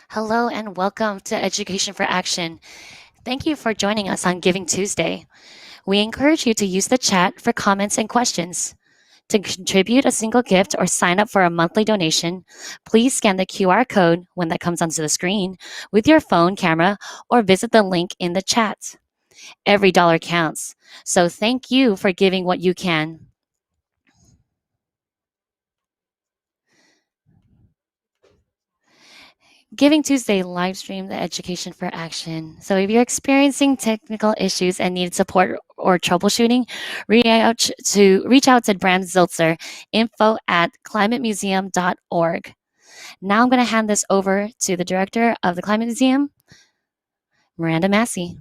Hello and welcome to Education for Action. Thank you for joining us on Giving Tuesday. We encourage you to use the chat for comments and questions. To contribute a single gift or sign up for a monthly donation, please scan the QR code when that comes onto the screen with your phone camera or visit the link in the chat. Every dollar counts. So thank you for giving what you can. Giving Tuesday Livestream the Education for Action. So if you're experiencing technical issues and need support or troubleshooting, reach out to Bram Ziltzer, info@climatemuseum.org. Now I'm going to hand this over to the director of the Climate Museum, Miranda Massey.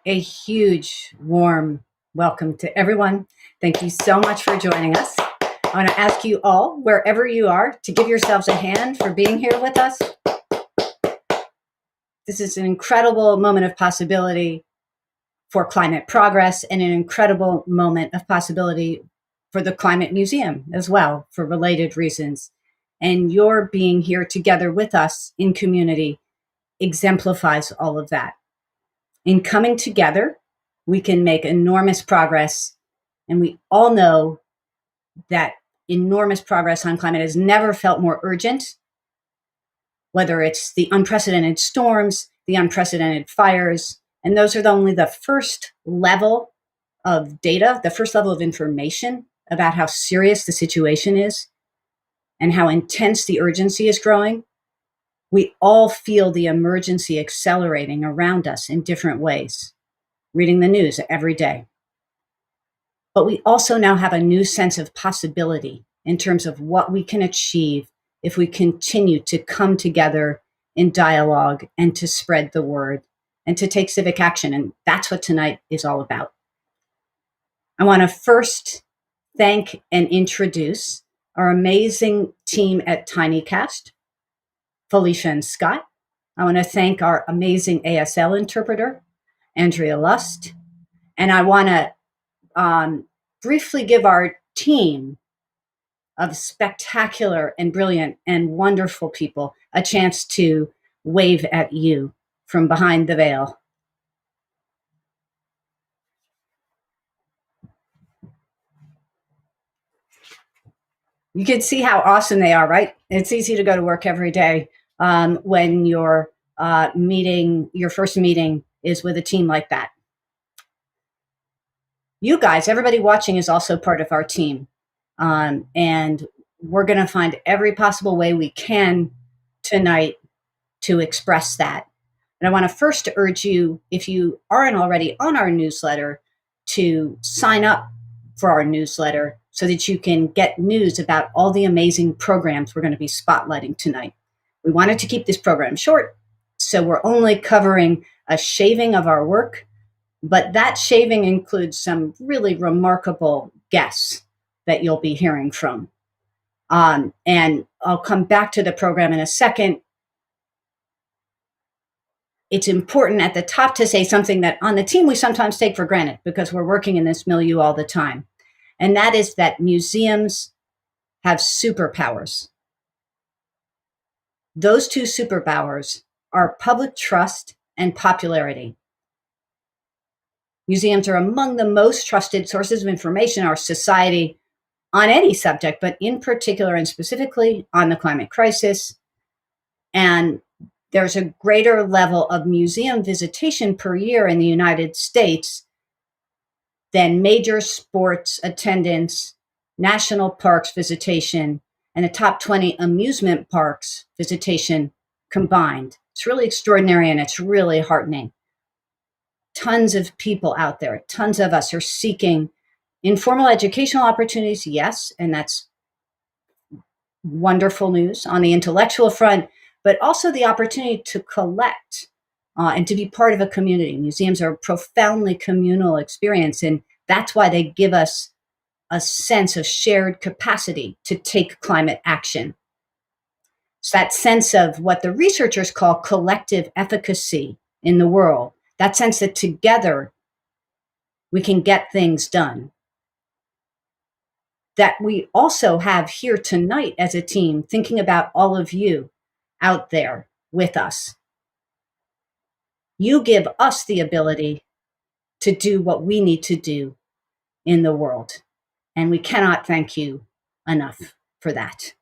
A huge, warm welcome to everyone. Thank you so much for joining us. I want to ask you all, wherever you are, to give yourselves a hand for being here with us. This is an incredible moment of possibility for climate progress and an incredible moment of possibility for the Climate Museum as well, for related reasons. And your being here together with us in community exemplifies all of that. In coming together, we can make enormous progress. And we all know that enormous progress on climate has never felt more urgent, whether it's the unprecedented storms, the unprecedented fires, and those are only the first level of data, the first level of information about how serious the situation is and how intense the urgency is growing. We all feel the emergency accelerating around us in different ways, reading the news every day. But we also now have a new sense of possibility in terms of what we can achieve if we continue to come together in dialogue and to spread the word and to take civic action. And that's what tonight is all about. I want to first thank and introduce our amazing team at TinyCast, Felicia and Scott. I want to thank our amazing ASL interpreter, Andrea Lust. And I want to briefly give our team of spectacular and brilliant and wonderful people a chance to wave at you from behind the veil. You can see how awesome they are, right? It's easy to go to work every day when your first meeting is with a team like that. You guys, everybody watching is also part of our team. And we're going to find every possible way we can tonight to express that. And I want to first urge you, if you aren't already on our newsletter, to sign up for our newsletter so that you can get news about all the amazing programs we're going to be spotlighting tonight. We wanted to keep this program short, so we're only covering a shaving of our work, but that shaving includes some really remarkable guests that you'll be hearing from. And I'll come back to the program in a second. It's important at the top to say something that on the team we sometimes take for granted because we're working in this milieu all the time. And that is that museums have superpowers. Those two superpowers are public trust and popularity. Museums are among the most trusted sources of information in our society on any subject, but in particular and specifically on the climate crisis. And there's a greater level of museum visitation per year in the United States than major sports attendance, national parks visitation, and the top 20 amusement parks visitation combined. It's really extraordinary and it's really heartening. Tons of people out there, tons of us are seeking informal educational opportunities, yes, and that's wonderful news on the intellectual front, but also the opportunity to collect and to be part of a community. Museums are a profoundly communal experience, and that's why they give us a sense of shared capacity to take climate action. It's that sense of what the researchers call collective efficacy in the world, that sense that together we can get things done. that we also have here tonight as a team, thinking about all of you out there with us. You give us the ability to do what we need to do in the world. And we cannot thank you enough for that.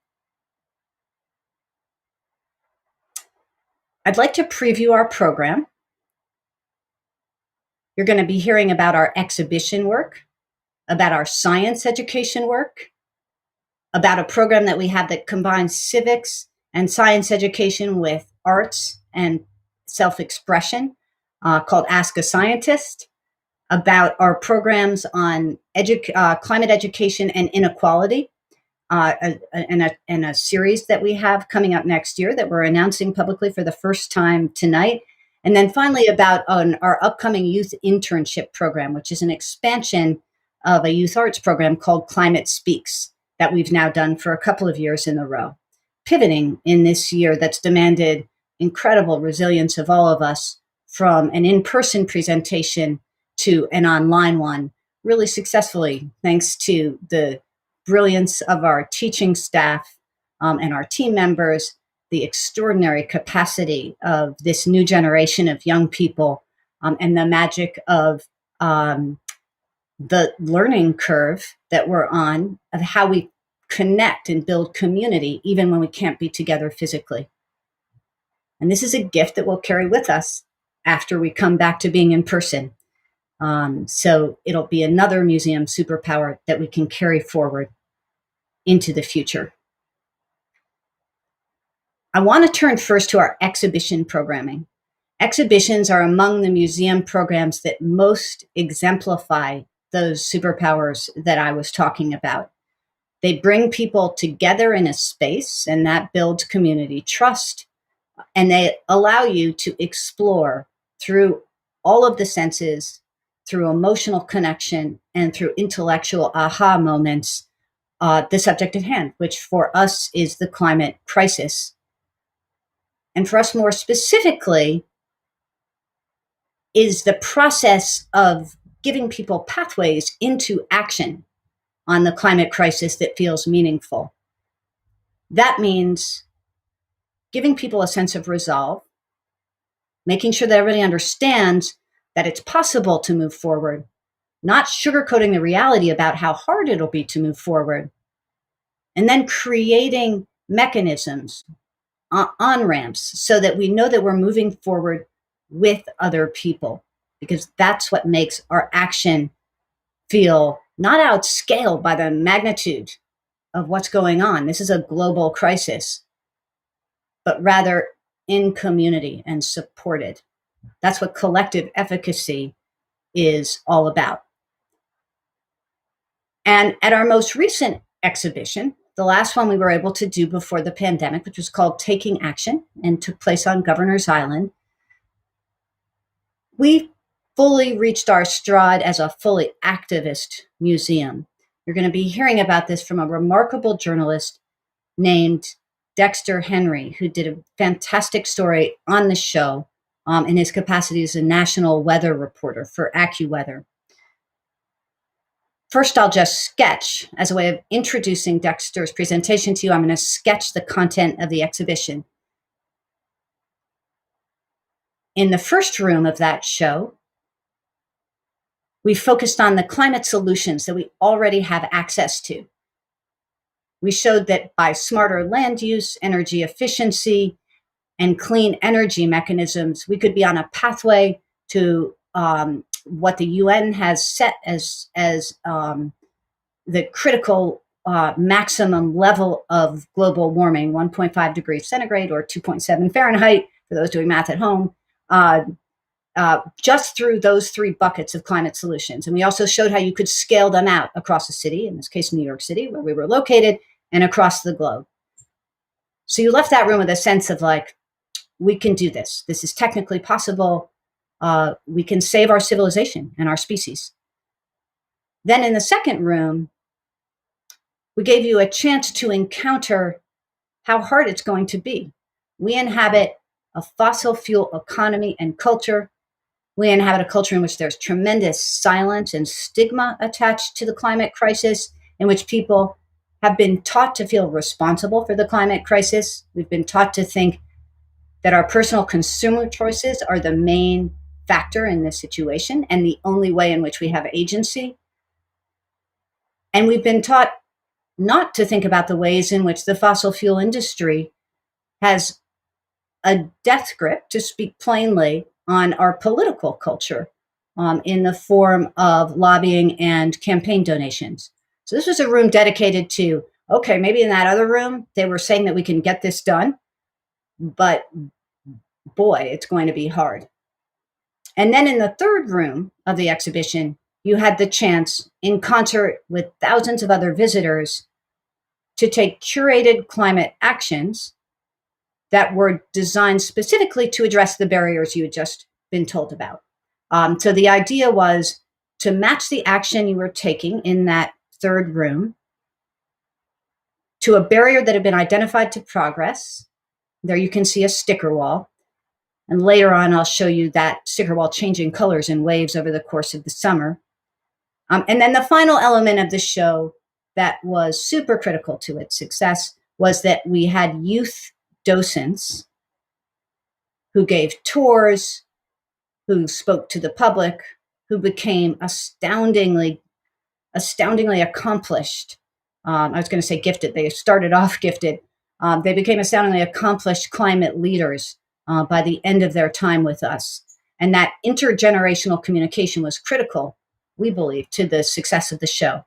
I'd like to preview our program. You're going to be hearing about our exhibition work, about our science education work, about a program that we have that combines civics and science education with arts and self-expression called Ask a Scientist, about our programs on climate education and inequality, and a series that we have coming up next year that we're announcing publicly for the first time tonight. And then finally about our upcoming youth internship program, which is an expansion of a youth arts program called Climate Speaks that we've now done for a couple of years in a row, pivoting in this year that's demanded incredible resilience of all of us, from an in-person presentation to an online one, really successfully, thanks to the brilliance of our teaching staff and our team members, the extraordinary capacity of this new generation of young people, and the magic of the learning curve that we're on, of how we connect and build community even when we can't be together physically. And this is a gift that we'll carry with us after we come back to being in person. So it'll be another museum superpower that we can carry forward into the future. I want to turn first to our exhibition programming. Exhibitions are among the museum programs that most exemplify those superpowers that I was talking about. They bring people together in a space, and that builds community trust. And they allow you to explore through all of the senses, through emotional connection, and through intellectual aha moments, the subject at hand, which for us is the climate crisis. And for us more specifically, is the process of giving people pathways into action on the climate crisis that feels meaningful. That means giving people a sense of resolve, making sure that everybody understands that it's possible to move forward, not sugarcoating the reality about how hard it'll be to move forward, and then creating mechanisms, on-ramps, so that we know that we're moving forward with other people, because that's what makes our action feel not outscaled by the magnitude of what's going on. This is a global crisis, but rather in community and supported. That's what collective efficacy is all about. And at our most recent exhibition, the last one we were able to do before the pandemic, which was called Taking Action and took place on Governor's Island, we fully reached our stride as a fully activist museum. You're going to be hearing about this from a remarkable journalist named Dexter Henry, who did a fantastic story on the show in his capacity as a national weather reporter for AccuWeather. First, I'll just sketch, as a way of introducing Dexter's presentation to you, I'm going to sketch the content of the exhibition. In the first room of that show, we focused on the climate solutions that we already have access to. We showed that by smarter land use, energy efficiency, and clean energy mechanisms, we could be on a pathway to what the UN has set as the critical maximum level of global warming, 1.5 degrees centigrade or 2.7 Fahrenheit, for those doing math at home, just through those three buckets of climate solutions. And we also showed how you could scale them out across the city, in this case, New York City, where we were located, and across the globe. So you left that room with a sense of like, we can do this. This is technically possible. We can save our civilization and our species. Then in the second room, we gave you a chance to encounter how hard it's going to be. We inhabit a fossil fuel economy and culture. We inhabit a culture in which there's tremendous silence and stigma attached to the climate crisis, in which people have been taught to feel responsible for the climate crisis. We've been taught to think that our personal consumer choices are the main factor in this situation and the only way in which we have agency. And we've been taught not to think about the ways in which the fossil fuel industry has a death grip, to speak plainly, on our political culture in the form of lobbying and campaign donations. So this was a room dedicated to, okay, maybe in that other room, they were saying that we can get this done, but boy, it's going to be hard. And then in the third room of the exhibition, you had the chance, in concert with thousands of other visitors, to take curated climate actions that were designed specifically to address the barriers you had just been told about. So the idea was to match the action you were taking in that third room to a barrier that had been identified to progress. There you can see a sticker wall. And later on, I'll show you that sticker wall changing colors in waves over the course of the summer. And then the final element of the show that was super critical to its success was that we had youth docents who gave tours, who spoke to the public, who became astoundingly accomplished. I was going to say gifted. They started off gifted. They became astoundingly accomplished climate leaders by the end of their time with us. And that intergenerational communication was critical, we believe, to the success of the show.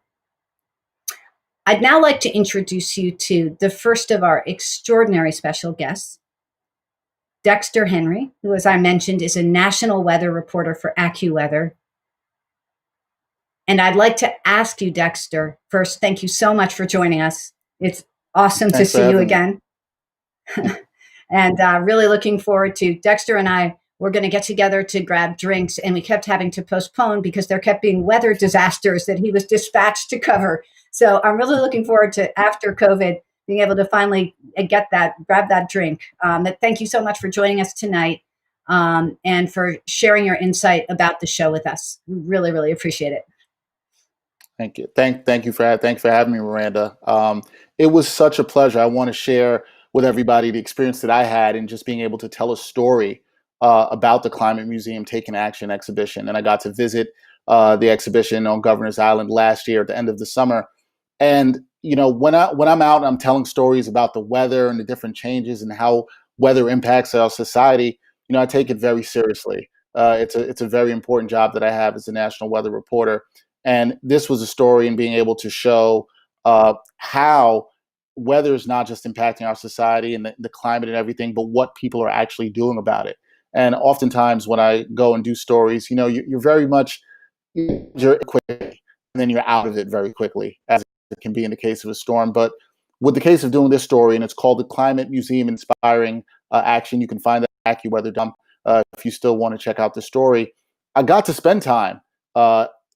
I'd now like to introduce you to the first of our extraordinary special guests, Dexter Henry, who, as I mentioned, is a national weather reporter for AccuWeather. And I'd like to ask you, Dexter, first, thank you so much for joining us. It's awesome to see you again. And really looking forward to Dexter and I. We're going to get together to grab drinks, and we kept having to postpone because there kept being weather disasters that he was dispatched to cover. So I'm really looking forward to, after COVID, being able to finally grab that drink. But thank you so much for joining us tonight and for sharing your insight about the show with us. We really, really appreciate it. Thank you. Thank you for having me, Miranda. It was such a pleasure. I want to share with everybody the experience that I had in just being able to tell a story about the Climate Museum Taking Action exhibition. And I got to visit the exhibition on Governor's Island last year at the end of the summer. And when I'm out and I'm telling stories about the weather and the different changes and how weather impacts our society, I take it very seriously. It's a very important job that I have as a national weather reporter. And this was a story in being able to show how weather is not just impacting our society and the climate and everything, but what people are actually doing about it. And oftentimes when I go and do stories, you're very much, you're quickly, and then you're out of it very quickly, as it can be in the case of a storm. But with the case of doing this story, and it's called the Climate Museum Inspiring Action, you can find that at AccuWeather Dump if you still want to check out the story. I got to spend time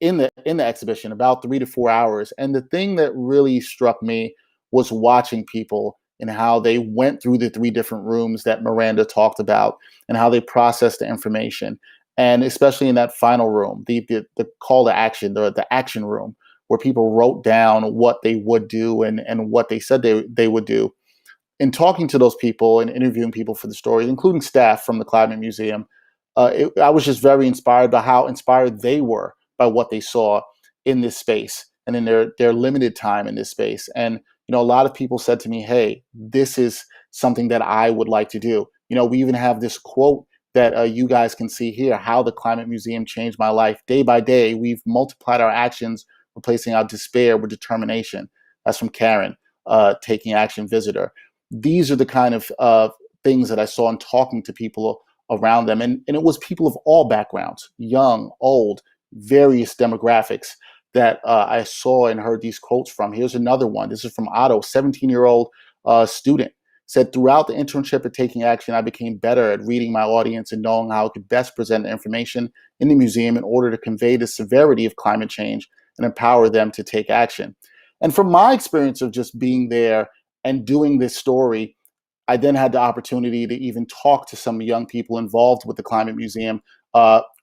in the exhibition, about 3 to 4 hours. And the thing that really struck me was watching people and how they went through the 3 different rooms that Miranda talked about and how they processed the information. And especially in that final room, the call to action, the action room, where people wrote down what they would do and what they said they would do. In talking to those people and interviewing people for the story, including staff from the Climate Museum, I was just very inspired by how inspired they were by what they saw in this space and in their limited time in this space. And a lot of people said to me, "Hey, this is something that I would like to do." We even have this quote that you guys can see here: "How the Climate Museum changed my life. Day by day, we've multiplied our actions, replacing our despair with determination." That's from Karen, Taking Action visitor. These are the kind of things that I saw in talking to people around them. And it was people of all backgrounds, young, old, various demographics that I saw and heard these quotes from. Here's another one. This is from Otto, 17-year-old student. Said, "Throughout the internship at Taking Action, I became better at reading my audience and knowing how I could best present the information in the museum in order to convey the severity of climate change and empower them to take action." And from my experience of just being there and doing this story, I then had the opportunity to even talk to some young people involved with the Climate Museum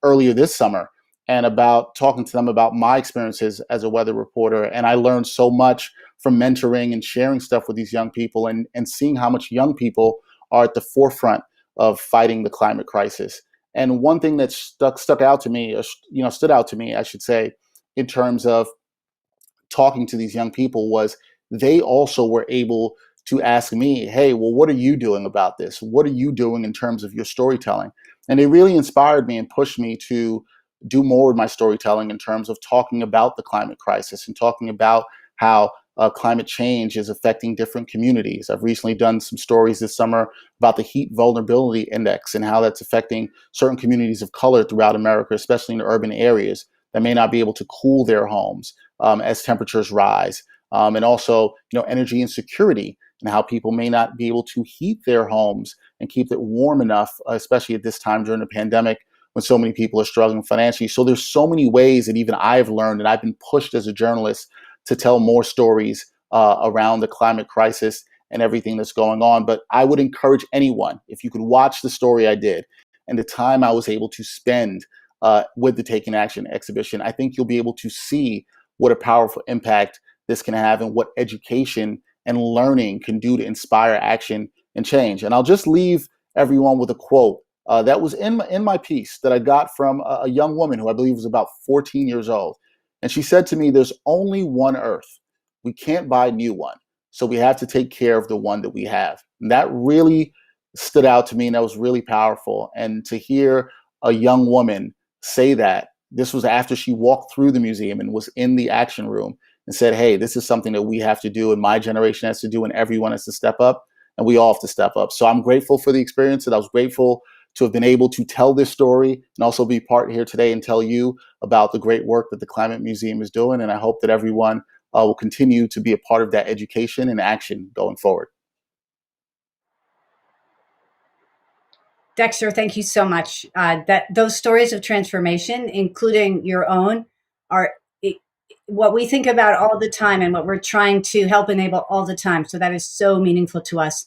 earlier this summer. and about talking to them about my experiences as a weather reporter. And I learned so much from mentoring and sharing stuff with these young people, and seeing how much young people are at the forefront of fighting the climate crisis. And one thing that stood out to me, I should say, in terms of talking to these young people, was they also were able to ask me, hey, well, what are you doing about this? What are you doing in terms of your storytelling? And it really inspired me and pushed me to do more with my storytelling in terms of talking about the climate crisis and talking about how climate change is affecting different communities. I've recently done some stories this summer about the heat vulnerability index and how that's affecting certain communities of color throughout America, especially in the urban areas that may not be able to cool their homes as temperatures rise. And also, energy insecurity and how people may not be able to heat their homes and keep it warm enough, especially at this time during the pandemic when so many people are struggling financially. So there's so many ways that even I've learned, and I've been pushed as a journalist to tell more stories around the climate crisis and everything that's going on. But I would encourage anyone, if you could watch the story I did and the time I was able to spend with the Taking Action exhibition, I think you'll be able to see what a powerful impact this can have and what education and learning can do to inspire action and change. And I'll just leave everyone with a quote that was in my piece that I got from a young woman who I believe was about 14 years old. And she said to me, there's only one Earth. We can't buy a new one. So we have to take care of the one that we have. And that really stood out to me, and that was really powerful. And to hear a young woman say that, this was after she walked through the museum and was in the action room and said, hey, this is something that we have to do, and my generation has to do, and everyone has to step up, and we all have to step up. So I'm grateful for the experience, and I was grateful to have been able to tell this story and also be part here today and tell you about the great work that the Climate Museum is doing. And I hope that everyone will continue to be a part of that education and action going forward. Dexter, thank you so much. Those stories of transformation, including your own, are what we think about all the time and what we're trying to help enable all the time. So that is so meaningful to us.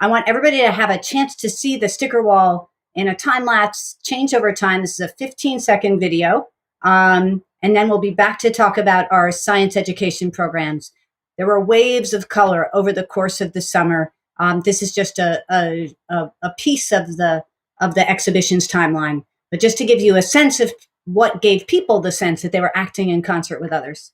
I want everybody to have a chance to see the sticker wall in a time lapse, change over time. This is a 15-second video. And then we'll be back to talk about our science education programs. There were waves of color over the course of the summer. This is just a piece of the exhibition's timeline, but just to give you a sense of what gave people the sense that they were acting in concert with others.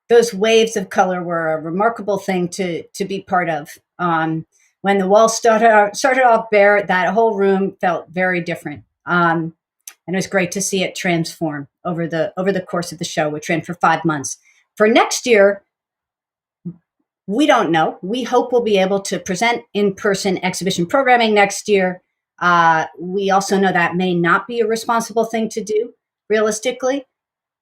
Those waves of color were a remarkable thing to be part of. When the wall started off bare, that whole room felt very different. And it was great to see it transform over the course of the show, which ran for 5 months. For next year, we don't know. We hope we'll be able to present in-person exhibition programming next year. We also know that may not be a responsible thing to do, realistically.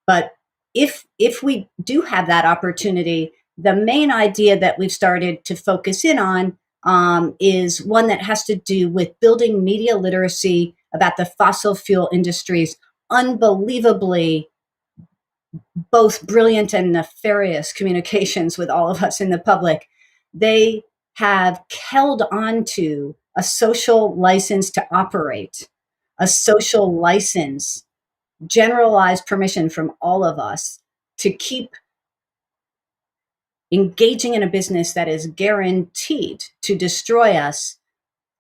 But if we do have that opportunity, the main idea that we've started to focus in on is one that has to do with building media literacy about the fossil fuel industry's unbelievably both brilliant and nefarious communications with all of us in the public. They have held on to a social license to operate, a social license, generalized permission from all of us to keep engaging in a business that is guaranteed to destroy us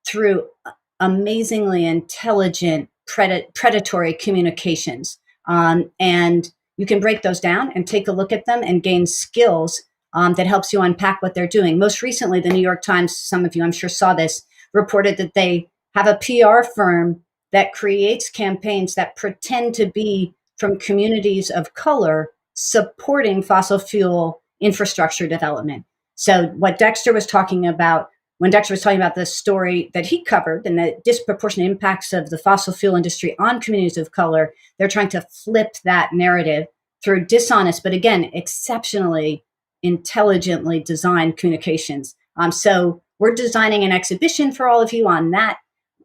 through amazingly intelligent predatory communications. And you can break those down and take a look at them and gain skills that helps you unpack what they're doing. Most recently, the New York Times, some of you I'm sure saw this, reported that they have a PR firm that creates campaigns that pretend to be from communities of color supporting fossil fuel infrastructure development. So what Dexter was talking about, when Dexter was talking about the story that he covered and the disproportionate impacts of the fossil fuel industry on communities of color, they're trying to flip that narrative through dishonest, but again, exceptionally intelligently designed communications. So we're designing an exhibition for all of you on that.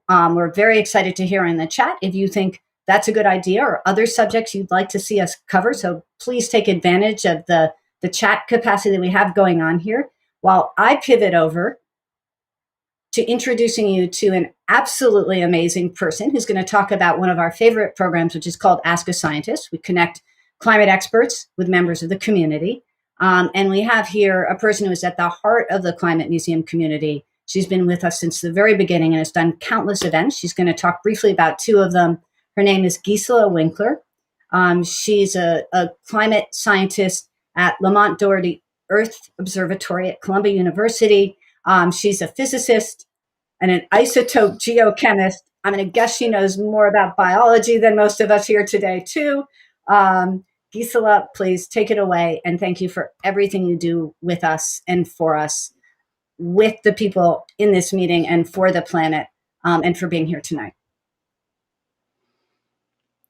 We're very excited to hear in the chat if you think that's a good idea or other subjects you'd like to see us cover. So please take advantage of the chat capacity that we have going on here while I pivot over to introducing you to an absolutely amazing person who's going to talk about one of our favorite programs, which is called Ask a Scientist. We connect climate experts with members of the community. And we have here a person who is at the heart of the Climate Museum community. She's been with us since the very beginning and has done countless events. She's going to talk briefly about two of them. Her name is Gisela Winkler. She's a climate scientist at Lamont Doherty Earth Observatory at Columbia University. She's a physicist and an isotope geochemist. I'm going to guess she knows more about biology than most of us here today, too. Gisela, please take it away. And thank you for everything you do with us and for us, with the people in this meeting and for the planet, and for being here tonight.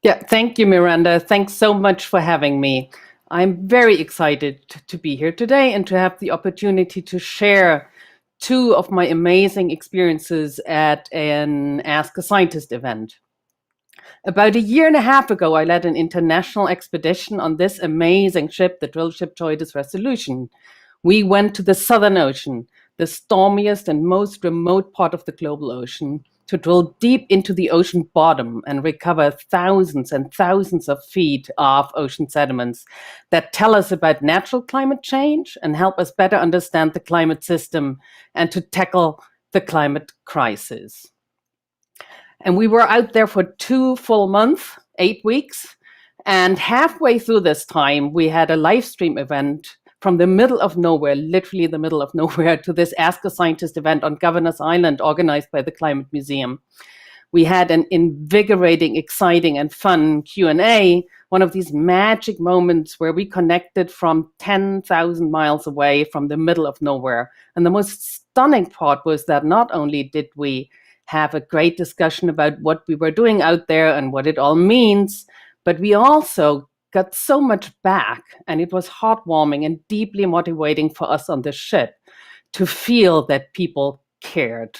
Yeah, thank you, Miranda. Thanks so much for having me. I'm very excited to be here today and to have the opportunity to share two of my amazing experiences at an Ask a Scientist event. About a year and a half ago, I led an international expedition on this amazing ship, the drill ship JOIDES Resolution. We went to the Southern Ocean, the stormiest and most remote part of the global ocean, to drill deep into the ocean bottom and recover thousands and thousands of feet of ocean sediments that tell us about natural climate change and help us better understand the climate system and to tackle the climate crisis. And we were out there for 2 full months, 8 weeks. And halfway through this time, we had a live stream event from the middle of nowhere, literally the middle of nowhere, to this Ask a Scientist event on Governor's Island, organized by the Climate Museum. We had an invigorating, exciting, and fun Q&A, one of these magic moments where we connected from 10,000 miles away from the middle of nowhere. And the most stunning part was that not only did we have a great discussion about what we were doing out there and what it all means, but we also got so much back, and it was heartwarming and deeply motivating for us on the ship to feel that people cared.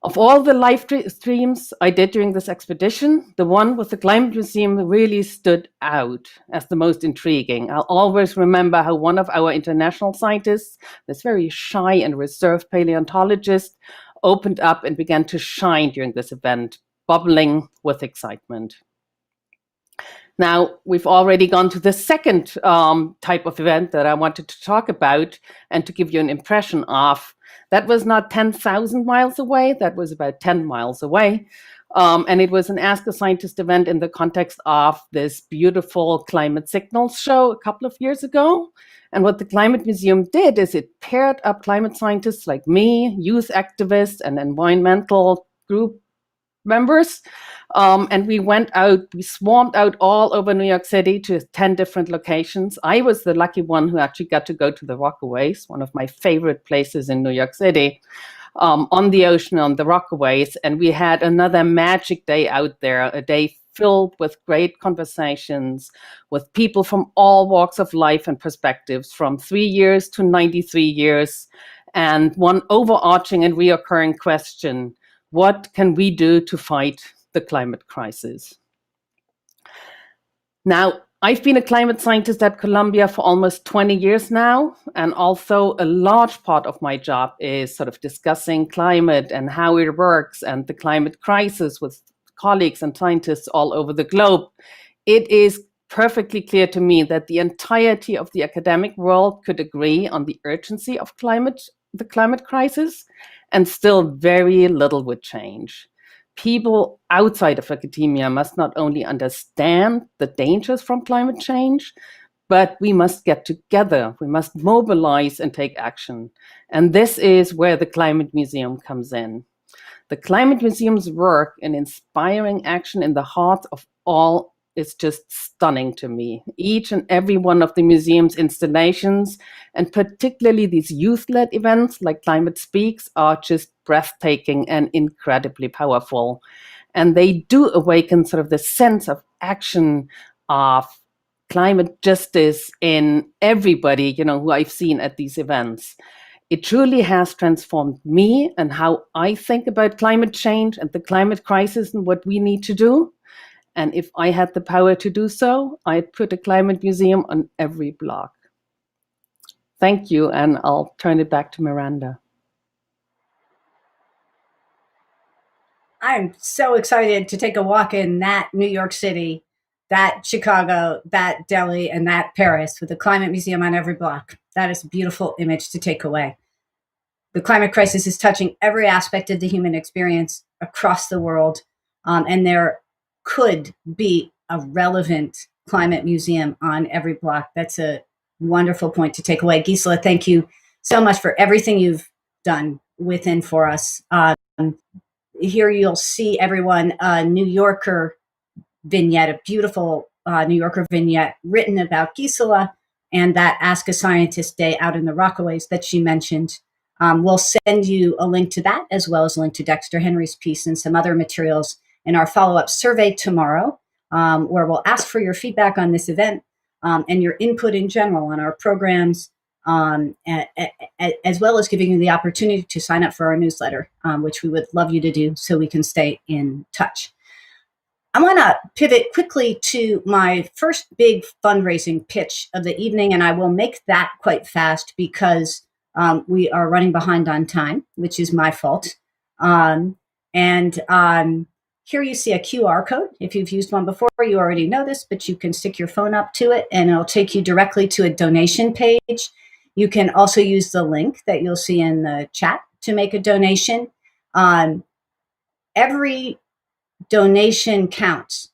Of all the live streams I did during this expedition, the one with the Climate Museum really stood out as the most intriguing. I'll always remember how one of our international scientists, this very shy and reserved paleontologist, opened up and began to shine during this event, bubbling with excitement. Now, we've already gone to the second type of event that I wanted to talk about and to give you an impression of. That was not 10,000 miles away, that was about 10 miles away. And it was an Ask a Scientist event in the context of this beautiful climate signals show a couple of years ago. And what the Climate Museum did is it paired up climate scientists like me, youth activists, and environmental group members. And we went out, we swarmed out all over New York City to 10 different locations. I was the lucky one who actually got to go to the Rockaways, one of my favorite places in New York City, on the ocean, on the Rockaways. And we had another magic day out there, a day filled with great conversations with people from all walks of life and perspectives, from 3 years to 93 years. And one overarching and reoccurring question: what can we do to fight the climate crisis? Now, I've been a climate scientist at Columbia for almost 20 years now, and although a large part of my job is sort of discussing climate and how it works and the climate crisis with colleagues and scientists all over the globe, it is perfectly clear to me that the entirety of the academic world could agree on the urgency of the climate crisis, and still very little would change. People outside of academia must not only understand the dangers from climate change, but we must get together. We must mobilize and take action. And this is where the Climate Museum comes in. The Climate Museum's work in inspiring action in the heart of all is just stunning to me. Each and every one of the museum's installations, and particularly these youth-led events like Climate Speaks, are just breathtaking and incredibly powerful. And they do awaken sort of the sense of action, of climate justice in everybody, who I've seen at these events. It truly has transformed me and how I think about climate change and the climate crisis and what we need to do. And if I had the power to do so, I'd put a climate museum on every block. Thank you, and I'll turn it back to Miranda. I'm so excited to take a walk in that New York City, that Chicago, that Delhi, and that Paris with a climate museum on every block. That is a beautiful image to take away. The climate crisis is touching every aspect of the human experience across the world, and there could be a relevant climate museum on every block. That's a wonderful point to take away. Gisela, thank you so much for everything you've done with and for us. Here you'll see everyone a New Yorker vignette, a beautiful New Yorker vignette written about Gisela and that Ask a Scientist Day out in the Rockaways that she mentioned. We'll send you a link to that, as well as a link to Dexter Henry's piece and some other materials in our follow-up survey tomorrow, where we'll ask for your feedback on this event and your input in general on our programs, as well as giving you the opportunity to sign up for our newsletter, which we would love you to do so we can stay in touch. I want to pivot quickly to my first big fundraising pitch of the evening, and I will make that quite fast because we are running behind on time, which is my fault. Here you see a QR code. If you've used one before, you already know this, but you can stick your phone up to it and it'll take you directly to a donation page. You can also use the link that you'll see in the chat to make a donation. Every donation counts.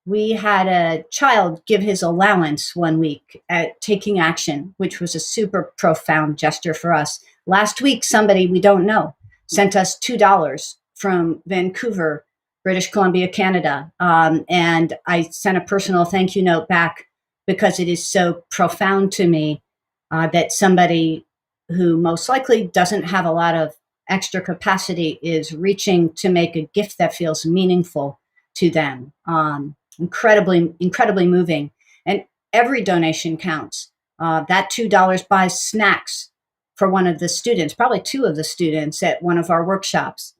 We had a child give his allowance one week at Taking Action, which was a super profound gesture for us. Last week, somebody we don't know sent us $2 from Vancouver, British Columbia, Canada. And I sent a personal thank you note back because it is so profound to me that somebody who most likely doesn't have a lot of extra capacity is reaching to make a gift that feels meaningful to them. Incredibly moving. And every donation counts. That $2 buys snacks for one of the students, probably two of the students at one of our workshops.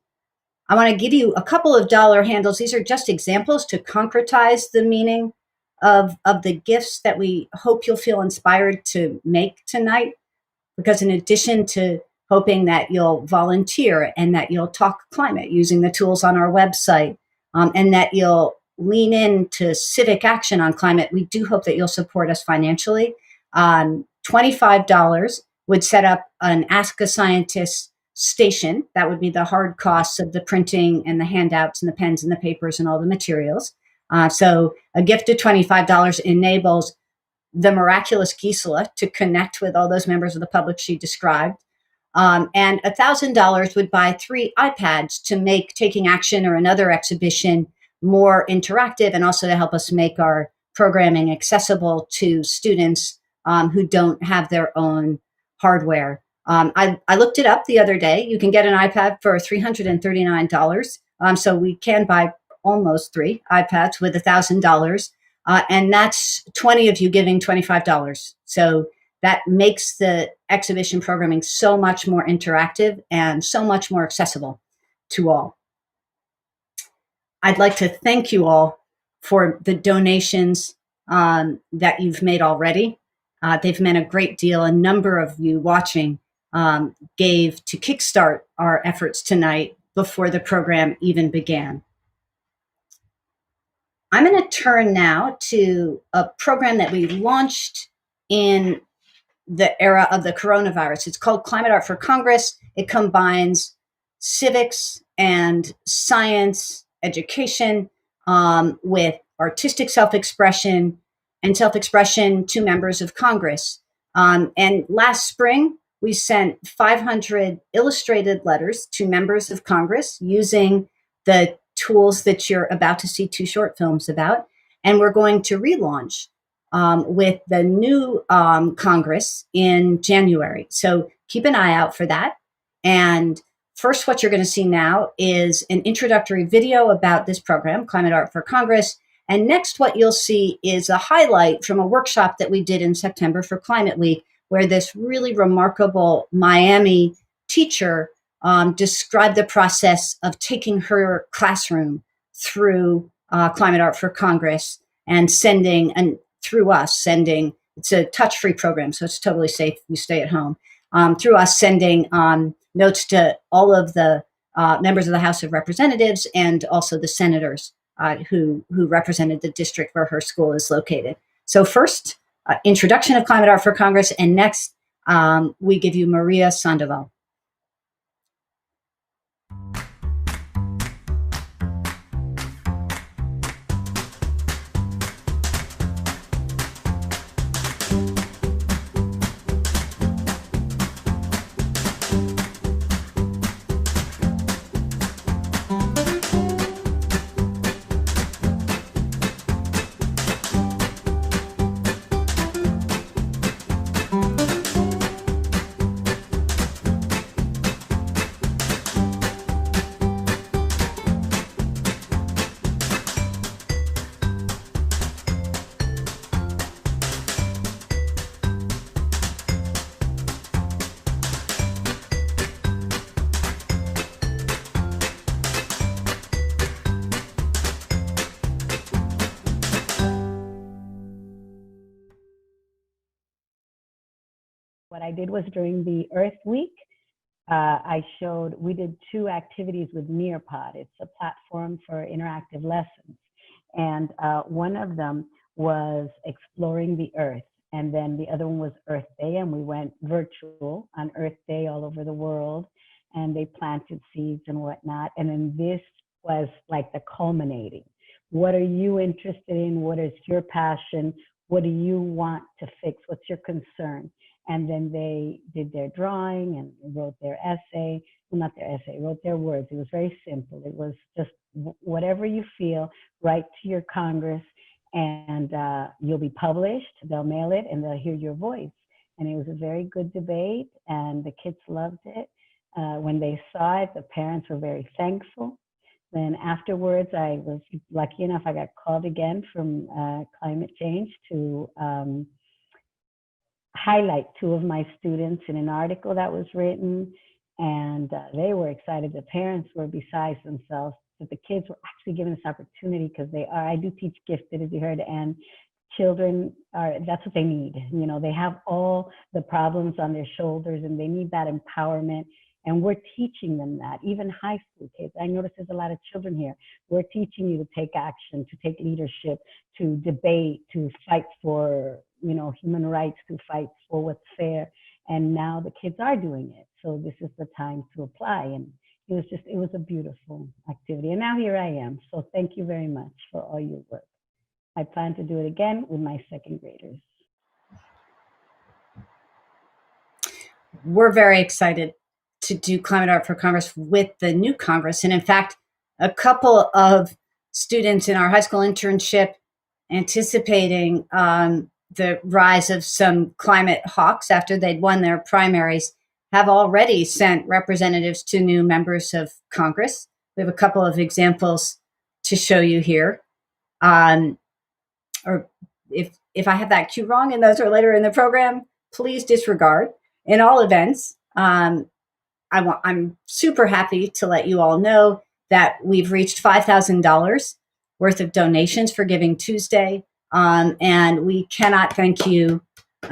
I want to give you a couple of dollar handles. These are just examples to concretize the meaning of the gifts that we hope you'll feel inspired to make tonight. Because in addition to hoping that you'll volunteer and that you'll talk climate using the tools on our website, and that you'll lean into civic action on climate, we do hope that you'll support us financially. $25 would set up an Ask a Scientist station. That would be the hard costs of the printing and the handouts and the pens and the papers and all the materials. So a gift of $25 enables the miraculous Gisela to connect with all those members of the public she described. And $1,000 would buy 3 iPads to make Taking Action or another exhibition more interactive, and also to help us make our programming accessible to students who don't have their own hardware. I looked it up the other day. You can get an iPad for $339. So we can buy almost 3 iPads with $1,000. And that's 20 of you giving $25. So that makes the exhibition programming so much more interactive and so much more accessible to all. I'd like to thank you all for the donations that you've made already. They've meant a great deal. A number of you watching gave to kickstart our efforts tonight before the program even began. I'm going to turn now to a program that we launched in the era of the coronavirus. It's called Climate Art for Congress. It combines civics and science education with artistic self-expression and self-expression to members of Congress. And last spring, we sent 500 illustrated letters to members of Congress using the tools that you're about to see 2 short films about. And we're going to relaunch with the new Congress in January. So keep an eye out for that. And first, what you're going to see now is an introductory video about this program, Climate Art for Congress. And next, what you'll see is a highlight from a workshop that we did in September for Climate Week, where this really remarkable Miami teacher described the process of taking her classroom through Climate Art for Congress and sending, and through us sending, it's a touch-free program, so it's totally safe. You stay at home. Through us sending notes to all of the members of the House of Representatives and also the senators who represented the district where her school is located. So first, introduction of Climate Art for Congress, and next we give you Maria Sandoval. What I did was during the Earth Week, we did 2 activities with Nearpod. It's a platform for interactive lessons. And one of them was exploring the Earth. And then the other one was Earth Day. And we went virtual on Earth Day all over the world. And they planted seeds and whatnot. And then this was like the culminating. What are you interested in? What is your passion? What do you want to fix? What's your concern? And then they did their drawing and wrote their essay. Well, not their essay, wrote their words. It was very simple. It was just whatever you feel, write to your Congress, and you'll be published. They'll mail it, and they'll hear your voice. And it was a very good debate, and the kids loved it. When they saw it, the parents were very thankful. Then afterwards, I was lucky enough, I got called again from climate change to highlight 2 of my students in an article that was written, and they were excited. The parents were besides themselves, but the kids were actually given this opportunity because I do teach gifted, as you heard, and children that's what they need. You know, they have all the problems on their shoulders and they need that empowerment. And we're teaching them that, even high school kids. I notice there's a lot of children here. We're teaching you to take action, to take leadership, to debate, to fight for, you know, human rights, to fight for what's fair. And now the kids are doing it. So this is the time to apply. And it was a beautiful activity. And now here I am. So thank you very much for all your work. I plan to do it again with my 2nd graders. We're very excited to do Climate Art for Congress with the new Congress. And in fact, a couple of students in our high school internship anticipating the rise of some climate hawks after they'd won their primaries have already sent representatives to new members of Congress. We have a couple of examples to show you here. Or if I have that cue wrong and those are later in the program, please disregard. In all events, I'm super happy to let you all know that we've reached $5,000 worth of donations for Giving Tuesday, and we cannot thank you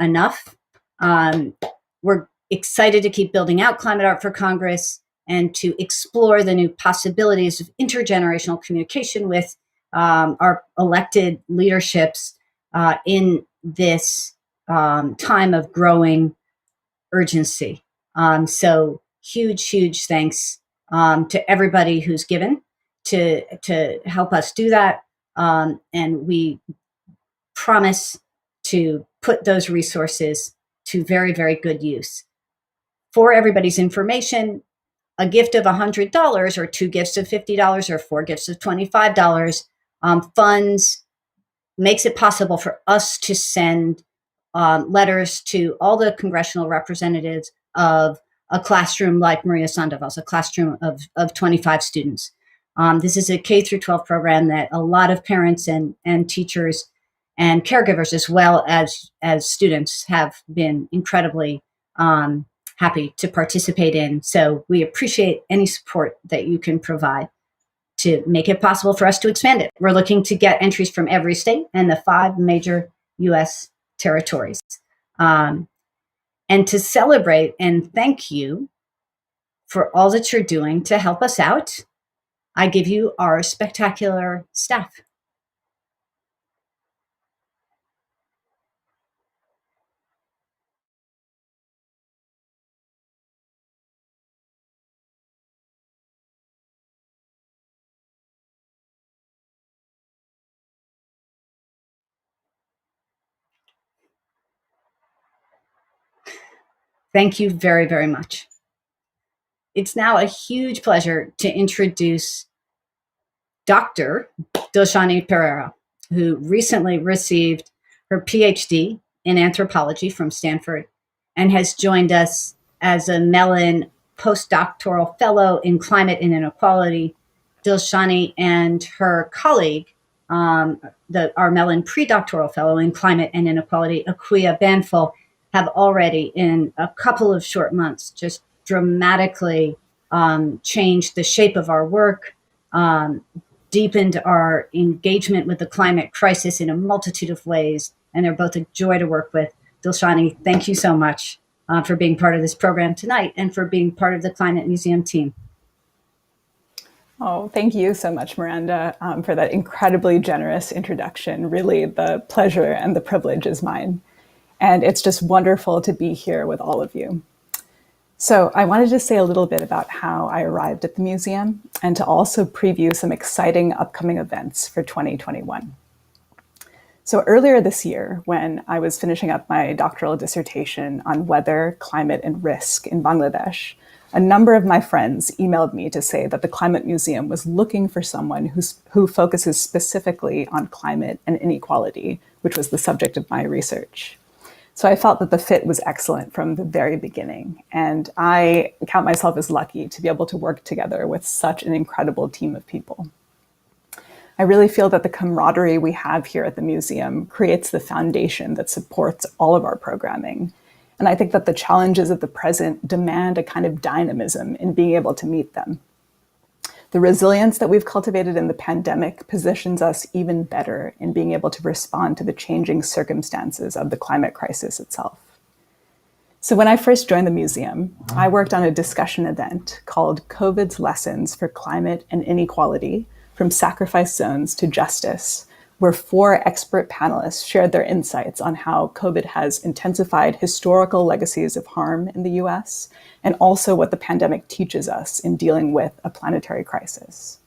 enough. We're excited to keep building out Climate Art for Congress and to explore the new possibilities of intergenerational communication with our elected leaderships in this time of growing urgency. So huge thanks to everybody who's given to help us do that. And we promise to put those resources to very, very good use. For everybody's information, a gift of $100 or 2 gifts of $50 or 4 gifts of $25 funds makes it possible for us to send letters to all the congressional representatives of a classroom like Maria Sandoval's, a classroom of 25 students. This is a K through 12 program that a lot of parents and teachers and caregivers, as well as students, have been incredibly happy to participate in. So we appreciate any support that you can provide to make it possible for us to expand it. We're looking to get entries from every state and the 5 major U.S. territories. And to celebrate and thank you for all that you're doing to help us out, I give you our spectacular staff. Thank you very, very much. It's now a huge pleasure to introduce Dr. Dilshani Pereira, who recently received her PhD in anthropology from Stanford and has joined us as a Mellon postdoctoral fellow in climate and inequality. Dilshani and her colleague, our Mellon predoctoral fellow in climate and inequality, Akuya Banful, have already, in a couple of short months, just dramatically changed the shape of our work, deepened our engagement with the climate crisis in a multitude of ways, and they're both a joy to work with. Dilshani, thank you so much for being part of this program tonight and for being part of the Climate Museum team. Oh, thank you so much, Miranda, for that incredibly generous introduction. Really, the pleasure and the privilege is mine. And it's just wonderful to be here with all of you. So I wanted to say a little bit about how I arrived at the museum and to also preview some exciting upcoming events for 2021. So earlier this year, when I was finishing up my doctoral dissertation on weather, climate, and risk in Bangladesh, a number of my friends emailed me to say that the Climate Museum was looking for someone who focuses specifically on climate and inequality, which was the subject of my research. So I felt that the fit was excellent from the very beginning. And I count myself as lucky to be able to work together with such an incredible team of people. I really feel that the camaraderie we have here at the museum creates the foundation that supports all of our programming. And I think that the challenges of the present demand a kind of dynamism in being able to meet them. The resilience that we've cultivated in the pandemic positions us even better in being able to respond to the changing circumstances of the climate crisis itself. So when I first joined the museum, I worked on a discussion event called COVID's Lessons for Climate and Inequality, From Sacrifice Zones to Justice, where 4 expert panelists shared their insights on how COVID has intensified historical legacies of harm in the US, and also what the pandemic teaches us in dealing with a planetary crisis.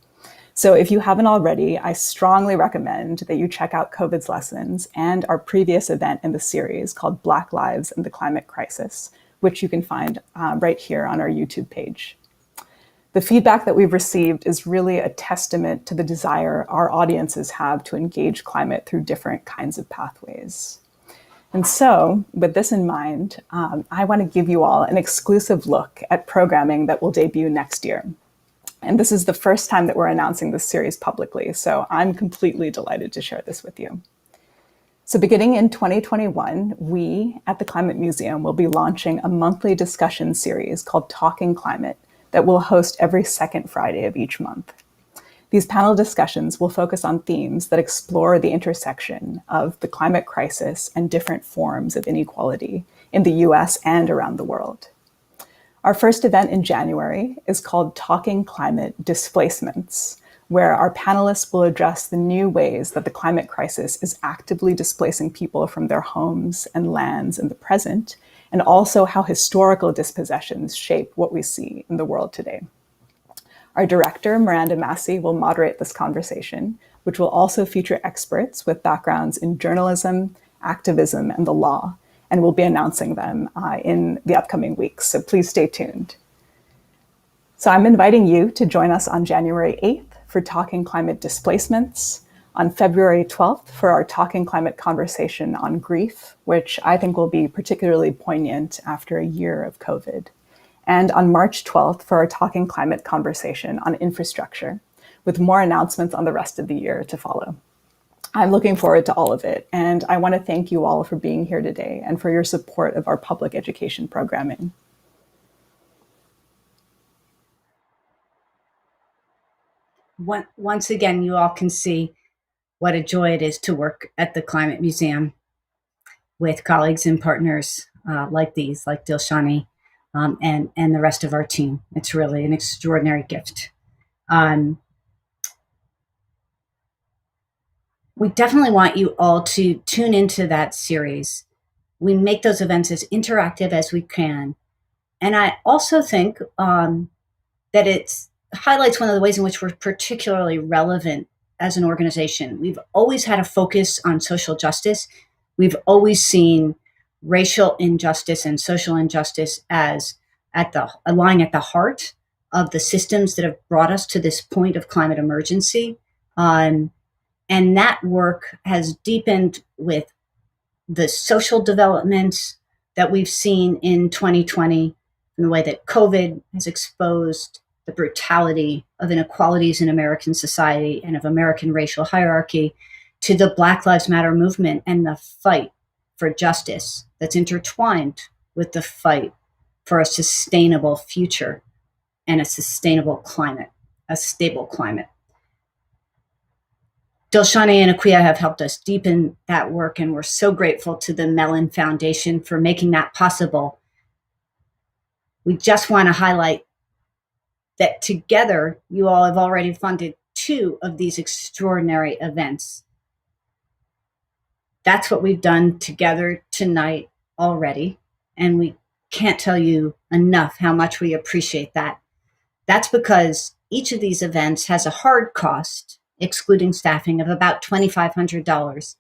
So if you haven't already, I strongly recommend that you check out COVID's Lessons and our previous event in the series called Black Lives and the Climate Crisis, which you can find right here on our YouTube page. The feedback that we've received is really a testament to the desire our audiences have to engage climate through different kinds of pathways. And so, with this in mind, I want to give you all an exclusive look at programming that will debut next year. And this is the first time that we're announcing this series publicly, so I'm completely delighted to share this with you. So beginning in 2021, we at the Climate Museum will be launching a monthly discussion series called Talking Climate that we'll host every second Friday of each month. These panel discussions will focus on themes that explore the intersection of the climate crisis and different forms of inequality in the US and around the world. Our first event in January is called Talking Climate Displacements, where our panelists will address the new ways that the climate crisis is actively displacing people from their homes and lands in the present, and also how historical dispossessions shape what we see in the world today. Our director, Miranda Massey, will moderate this conversation, which will also feature experts with backgrounds in journalism, activism, and the law, and we'll be announcing them in the upcoming weeks, so please stay tuned. So I'm inviting you to join us on January 8th for Talking Climate Displacements, on February 12th for our Talking Climate conversation on grief, which I think will be particularly poignant after a year of COVID, and on March 12th for our Talking Climate conversation on infrastructure, with more announcements on the rest of the year to follow. I'm looking forward to all of it, and I want to thank you all for being here today and for your support of our public education programming. Once again, you all can see what a joy it is to work at the Climate Museum with colleagues and partners like these, like Dilshani, and the rest of our team. It's really an extraordinary gift. We definitely want you all to tune into that series. We make those events as interactive as we can. And I also think that it highlights one of the ways in which we're particularly relevant as an organization. We've always had a focus on social justice. We've always seen racial injustice and social injustice as lying at the heart of the systems that have brought us to this point of climate emergency. And that work has deepened with the social developments that we've seen in 2020, in the way that COVID has exposed the brutality of inequalities in American society and of American racial hierarchy, to the Black Lives Matter movement and the fight for justice that's intertwined with the fight for a sustainable future and a sustainable climate, a stable climate. Dilshani and Akuya have helped us deepen that work, and we're so grateful to the Mellon Foundation for making that possible. We just want to highlight that together, you all have already funded 2 of these extraordinary events. That's what we've done together tonight already, and we can't tell you enough how much we appreciate that. That's because each of these events has a hard cost, excluding staffing, of about $2,500.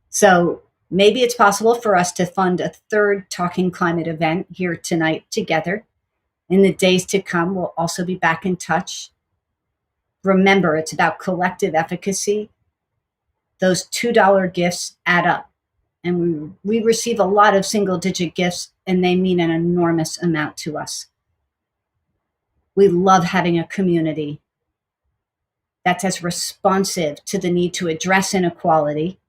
So maybe it's possible for us to fund a 3rd Talking Climate event here tonight together. In the days to come, we'll also be back in touch. Remember, it's about collective efficacy. Those $2 gifts add up, and we receive a lot of single-digit gifts, and they mean an enormous amount to us. We love having a community that's as responsive to the need to address inequality.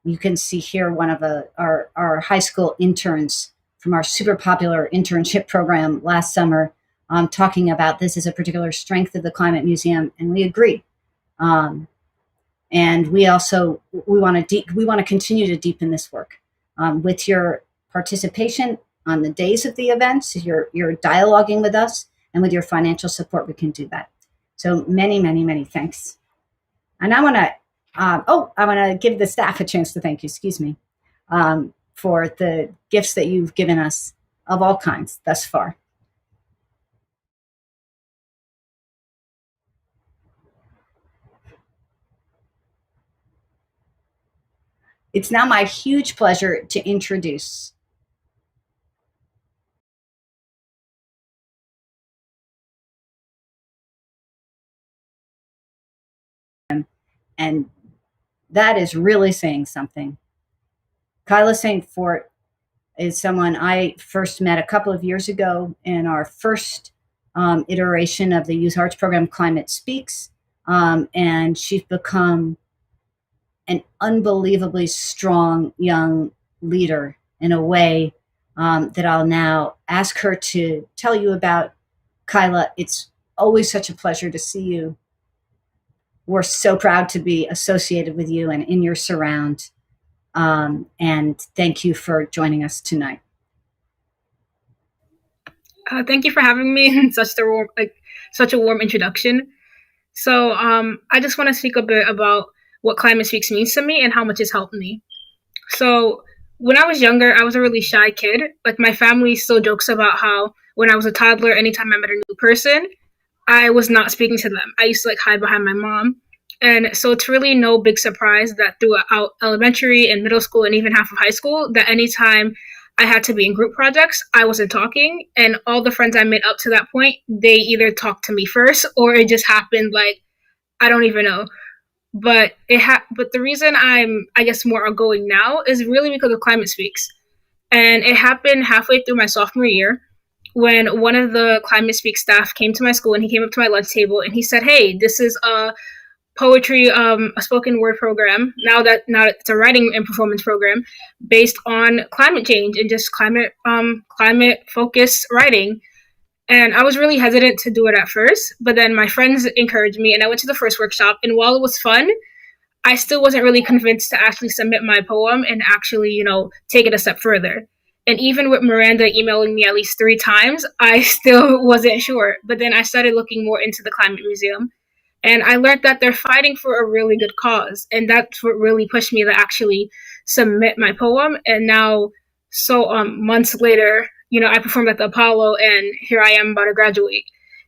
You can see here one of our high school interns from our super popular internship program last summer talking about this as a particular strength of the Climate Museum, and we agree. And we want to continue to deepen this work with your participation on the days of the events. You're dialoguing with us, and with your financial support, we can do that. So many, many, many thanks. And I want to give the staff a chance to thank you, for the gifts that you've given us of all kinds thus far. It's now my huge pleasure to introduce and that is really saying something. Kyla St. Fort is someone I first met a couple of years ago in our first iteration of the Youth Arts Program, Climate Speaks, and she's become an unbelievably strong young leader in a way that I'll now ask her to tell you about. Kyla, it's always such a pleasure to see you. We're so proud to be associated with you and in your surround. And thank you for joining us tonight. Thank you for having me in such a warm introduction. So I just want to speak a bit about what Climate Speaks means to me and how much it's helped me. So when I was younger, I was a really shy kid. Like, my family still jokes about how when I was a toddler, anytime I met a new person, I was not speaking to them. I used to hide behind my mom. And so it's really no big surprise that throughout elementary and middle school and even half of high school, that anytime I had to be in group projects, I wasn't talking. And all the friends I made up to that point, they either talked to me first or it just happened I don't even know. But the reason I'm, I guess, more outgoing now is really because of Climate Speaks. And it happened halfway through my sophomore year. when one of the Climate Speak staff came to my school, and he came up to my lunch table and he said, "Hey, this is a poetry, a spoken word program. Now that it's a writing and performance program based on climate change and just climate focused writing." And I was really hesitant to do it at first, but then my friends encouraged me, and I went to the first workshop. And while it was fun, I still wasn't really convinced to actually submit my poem and actually, take it a step further. And even with Miranda emailing me at least 3 times, I still wasn't sure. But then I started looking more into the Climate Museum, and I learned that they're fighting for a really good cause. And that's what really pushed me to actually submit my poem. And now, so months later, I performed at the Apollo, and here I am about to graduate.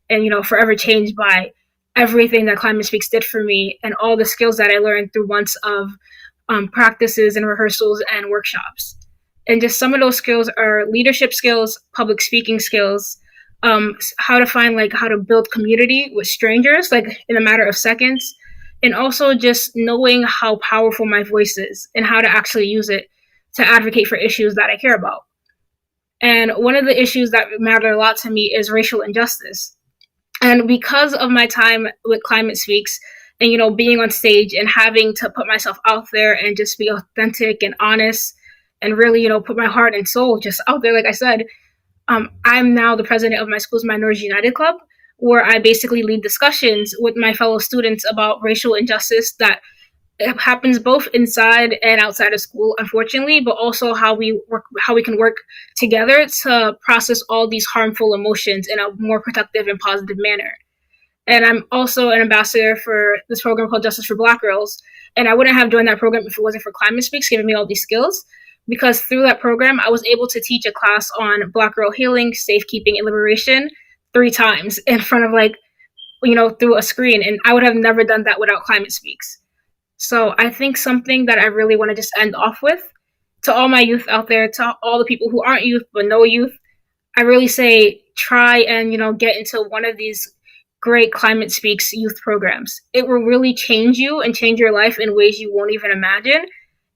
And, forever changed by everything that Climate Speaks did for me and all the skills that I learned through months of practices and rehearsals and workshops. And just some of those skills are leadership skills, public speaking skills, how to build community with strangers, like in a matter of seconds, and also just knowing how powerful my voice is and how to actually use it to advocate for issues that I care about. And one of the issues that matter a lot to me is racial injustice. And because of my time with Climate Speaks and, being on stage and having to put myself out there and just be authentic and honest and really, put my heart and soul just out there, like I said, I'm now the president of my school's Minorities United Club, where I basically lead discussions with my fellow students about racial injustice that happens both inside and outside of school, unfortunately, but also how we can work together to process all these harmful emotions in a more productive and positive manner. And I'm also an ambassador for this program called Justice for Black Girls. And I wouldn't have joined that program if it wasn't for Climate Speaks giving me all these skills, because through that program, I was able to teach a class on Black girl healing, safekeeping, and liberation 3 times in front of through a screen. And I would have never done that without Climate Speaks. So I think something that I really want to just end off with, to all my youth out there, to all the people who aren't youth but know youth, I really say try and, get into one of these great Climate Speaks youth programs. It will really change you and change your life in ways you won't even imagine.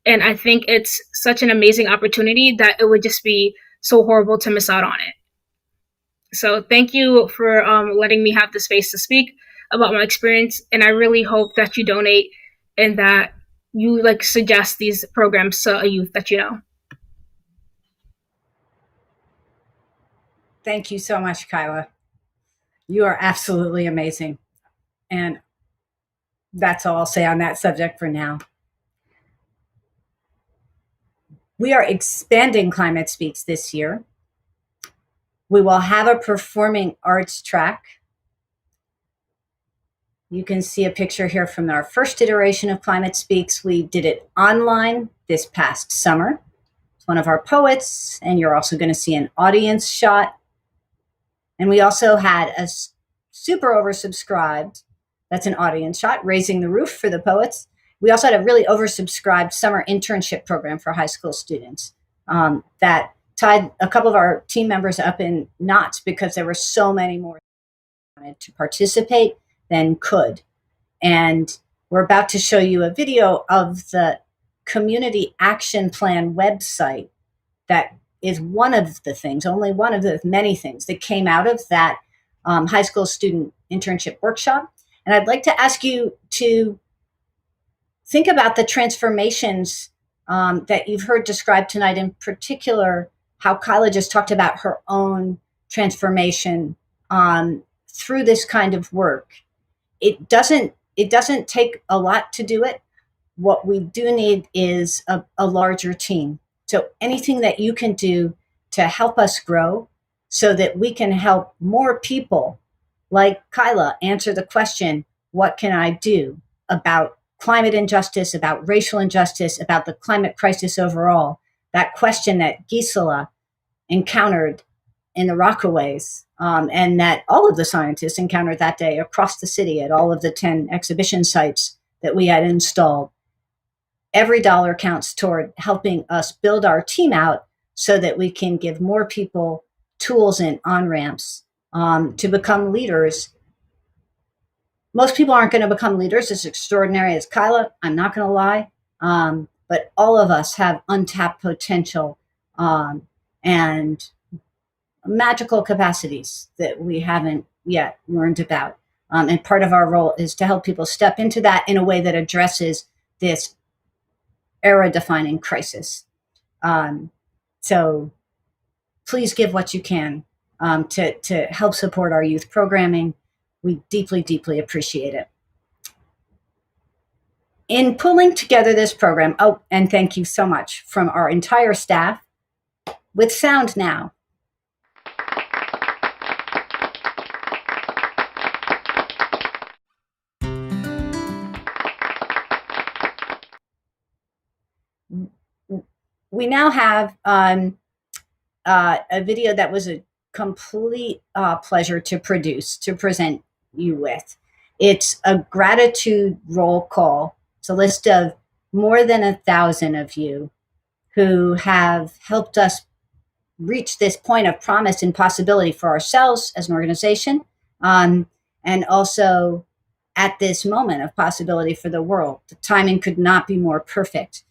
And I think it's such an amazing opportunity that it would just be so horrible to miss out on it. So thank you for letting me have the space to speak about my experience. And I really hope that you donate and that you suggest these programs to a youth that you know. Thank you so much, Kyla. You are absolutely amazing. And that's all I'll say on that subject for now. We are expanding Climate Speaks this year. We will have a performing arts track. You can see a picture here from our first iteration of Climate Speaks. We did it online this past summer. It's one of our poets, and you're also going to see an audience shot. And we also had a super oversubscribed, that's an audience shot, Raising the Roof for the poets. We also had a really oversubscribed summer internship program for high school students that tied a couple of our team members up in knots because there were so many more who wanted to participate than could. And we're about to show you a video of the Community Action Plan website that is one of the things, only one of the many things that came out of that high school student internship workshop. And I'd like to ask you to think about the transformations that you've heard described tonight, in particular, how Kyla just talked about her own transformation through this kind of work. It doesn't take a lot to do it. What we do need is a larger team. So anything that you can do to help us grow so that we can help more people like Kyla answer the question, what can I do about climate injustice, about racial injustice, about the climate crisis overall? That question that Gisela encountered in the Rockaways, and that all of the scientists encountered that day across the city at all of the 10 exhibition sites that we had installed. Every dollar counts toward helping us build our team out so that we can give more people tools and on-ramps to become leaders. Most people aren't going to become leaders as extraordinary as Kyla, I'm not going to lie, but all of us have untapped potential and magical capacities that we haven't yet learned about. And part of our role is to help people step into that in a way that addresses this era-defining crisis. So please give what you can to help support our youth programming. We deeply, deeply appreciate it. In pulling together this program, oh, and thank you so much from our entire staff, with sound now. We now have a video that was a complete pleasure to produce, to present you with. It's a gratitude roll call. It's a list of more than 1,000 of you who have helped us reach this point of promise and possibility for ourselves as an organization, and also at this moment of possibility for the world. The timing could not be more perfect.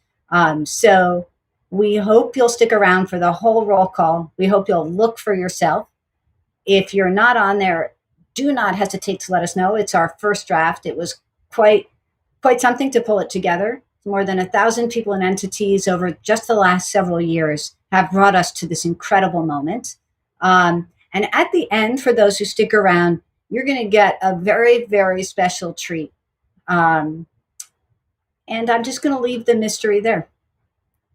So we hope you'll stick around for the whole roll call. We hope you'll look for yourself. If you're not on there, do not hesitate to let us know. It's our first draft. It was quite something to pull it together. More than 1,000 people and entities over just the last several years have brought us to this incredible moment. And at the end, for those who stick around, you're going to get a very, very special treat. And I'm just going to leave the mystery there.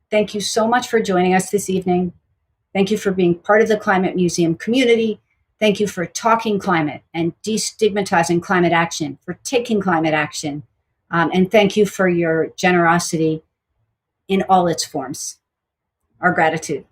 Thank you so much for joining us this evening. Thank you for being part of the Climate Museum community. Thank you for talking climate and destigmatizing climate action, for taking climate action. And thank you for your generosity in all its forms. Our gratitude.